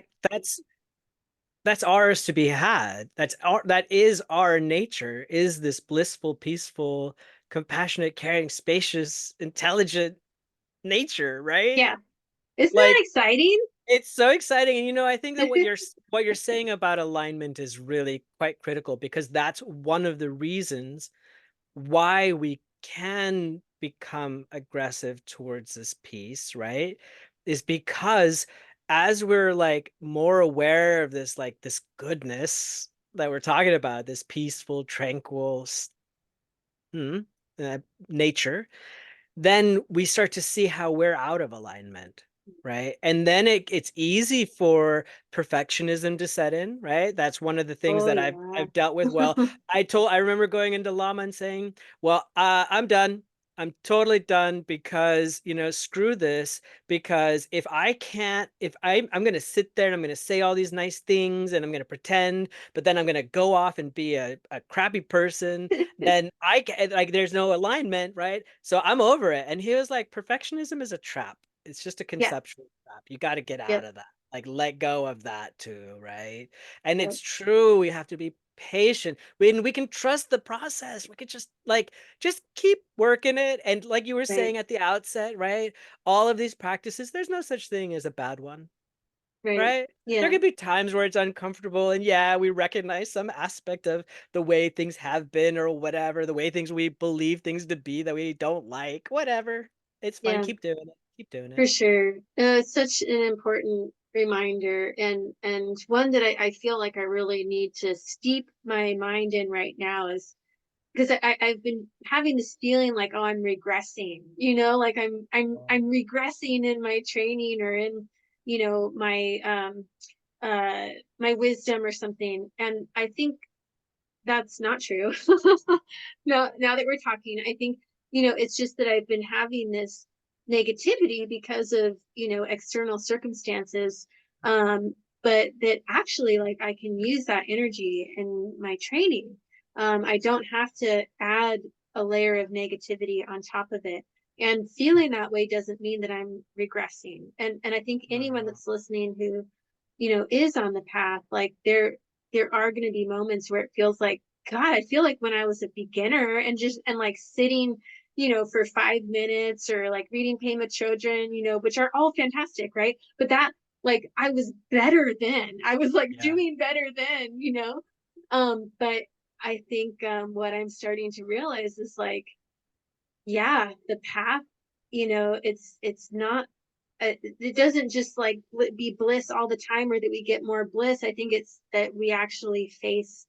that's ours to be had. That is our nature, is this blissful, peaceful, compassionate, caring, spacious, intelligent nature, right? Yeah. Isn't that Like exciting? it's so exciting. And I think that what you're saying about alignment is really quite critical because that's one of the reasons why we can become aggressive towards this piece, right? Is because as we're like more aware of this, like this goodness that we're talking about, this peaceful, tranquil hmm, uh, nature, then we start to see how we're out of alignment, right? And then it's easy for perfectionism to set in, right? That's one of the things Oh that yeah. I've dealt with. Well, I remember going into Lama and saying, "Well, I'm done. I'm totally done because, screw this because if I can't if I'm going to sit there and I'm going to say all these nice things and I'm going to pretend, but then I'm going to go off and be a crappy person, then I can like there's no alignment, right? So I'm over it." And he was like, perfectionism is a trap. It's just a Yeah. conceptual trap. You got to get out Yep. of that. Like let go of that too, right? And Yep. it's true, we have to be patient. We can trust the process. We could just keep working it. And like you were Right. saying at the outset, right? All of these practices, there's no such thing as a bad one. Right. Right? There Yeah. could be times where it's uncomfortable, and yeah, we recognize some aspect of the way things have been or whatever, the way things we believe things to be that we don't like, whatever. It's fine. Yeah. Keep doing it. Keep doing For it. sure. It's such an important reminder, and one that I feel like I really need to steep my mind in right now is because I've been having this feeling like, oh, I'm regressing, like I'm regressing in my training or in, my my wisdom or something. And I think that's not true. Now that we're talking, I think, it's just that I've been having this negativity because of, external circumstances. But that actually, like, I can use that energy in my training. I don't have to add a layer of negativity on top of it. And feeling that way doesn't mean that I'm regressing. And I think anyone Uh, that's listening who, is on the path, like there are going to be moments where it feels like, God, I feel like when I was a beginner and like sitting, for 5 minutes or like reading Pema Chodron, which are all fantastic, right? But that, like, I was better then. I was like yeah. doing better then, But I think, what I'm starting to realize is like, yeah, the path, it's not, it doesn't just like be bliss all the time or that we get more bliss. I think it's that we actually face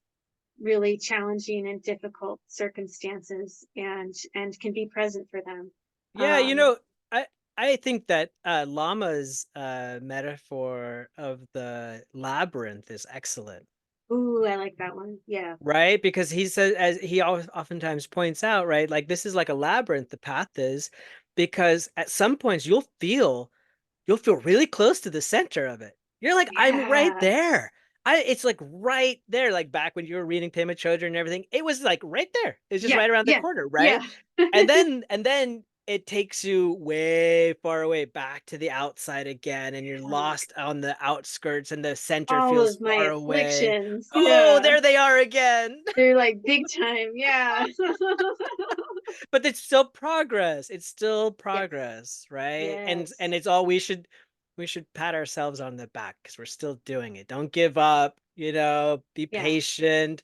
really challenging and difficult circumstances and can be present for them. Yeah, Um, I I think that Llama's metaphor of the labyrinth is excellent, ooh, I like that one. Yeah. right? Because he says, as he oftentimes points out, right? Like this is like a labyrinth, the path is, because at some points you'll feel really close to the center of it. You're like, I'm right Yeah. there. It's like right there, like back when you were reading Pema Chodron and everything. It was like right there. It's just Yeah. right around the Yeah. corner, Yeah. right? And then it takes you way far away back to the outside again, and you're Yeah. lost on the outskirts, and the center All feels of my far away. afflictions. Oh, Yeah. there they are again. They're like big time. Yeah. But it's still progress. It's still Yes. progress, right? And Yes. it's all we should pat ourselves on the back because we're still doing it. Don't give up, be Yeah. patient,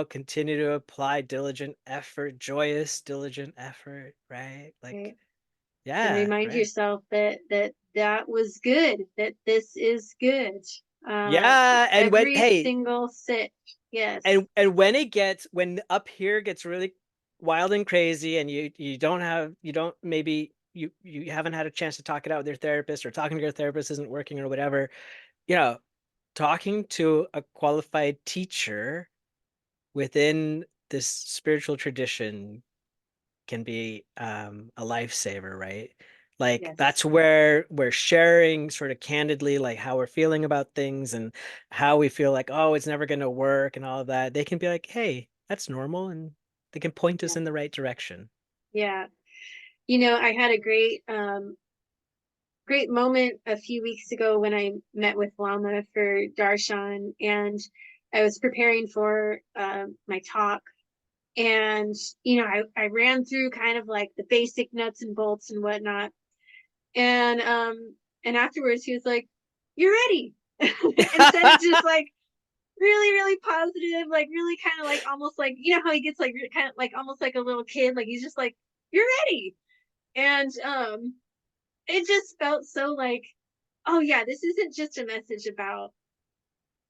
continue to apply diligent effort, joyous, diligent effort, right? Like, Right. And yeah, remind right. yourself that was good, that this is good. Uh, Yeah, and when every hey, single sit. Yes. and when up here gets really wild and crazy and you don't maybe you haven't had a chance to talk it out with your therapist or talking to your therapist isn't working or whatever, you know talking to a qualified teacher within this spiritual tradition can be a lifesaver, right? Like Yes. that's where we're sharing sort of candidly like how we're feeling about things and how we feel like, oh, it's never going to work and all of that. They can be like, hey, that's normal, and they can point us Yeah. in the right direction. Yeah. I had a great moment a few weeks ago when I met with Lama for Darshan, and I was preparing for my talk. And, I ran through kind of like the basic nuts and bolts and whatnot. And afterwards he was like, "You're ready." And said just like really, really positive, like really kind of like almost like, how he gets like kind of like almost like a little kid, like he's just like, "You're ready." And it just felt so like, oh yeah, this isn't just a message about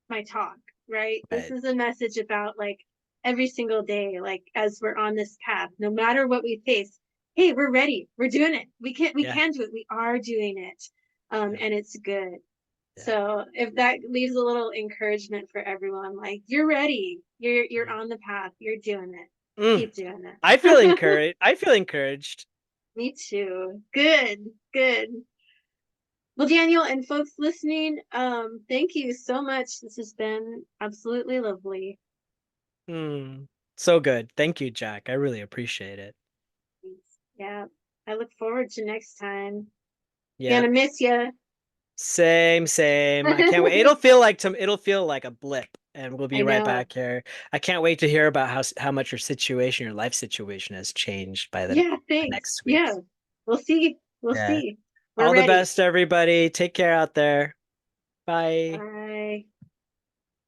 my talk, right? This Right. is a message about like every single day, like as we're on this path, no matter what we face, hey, we're ready. We're doing it. We Yeah. can do it. We are doing it. Yeah. And it's good. Yeah. So if that leaves a little encouragement for everyone, like you're ready. You're Mm. on the path. You're doing it. Mm. Keep doing I feel it. encouraged. I feel encouraged. Me too. Good. Good. Well, Daniel and folks listening, thank you so much. This has been absolutely lovely. Mm. So good. Thank you, Jack. I really appreciate it. Yeah, I look forward to next time. Yeah. Gonna miss you. Same, same. I can't wait. It'll feel like a blip, and we'll be I right know. back here. I can't wait to hear about how much your situation, your life situation has changed Yeah, by thanks. next week. Yeah, we'll see. We'll Yeah. see. We're All the ready. best, everybody. Take care out there. Bye. Bye.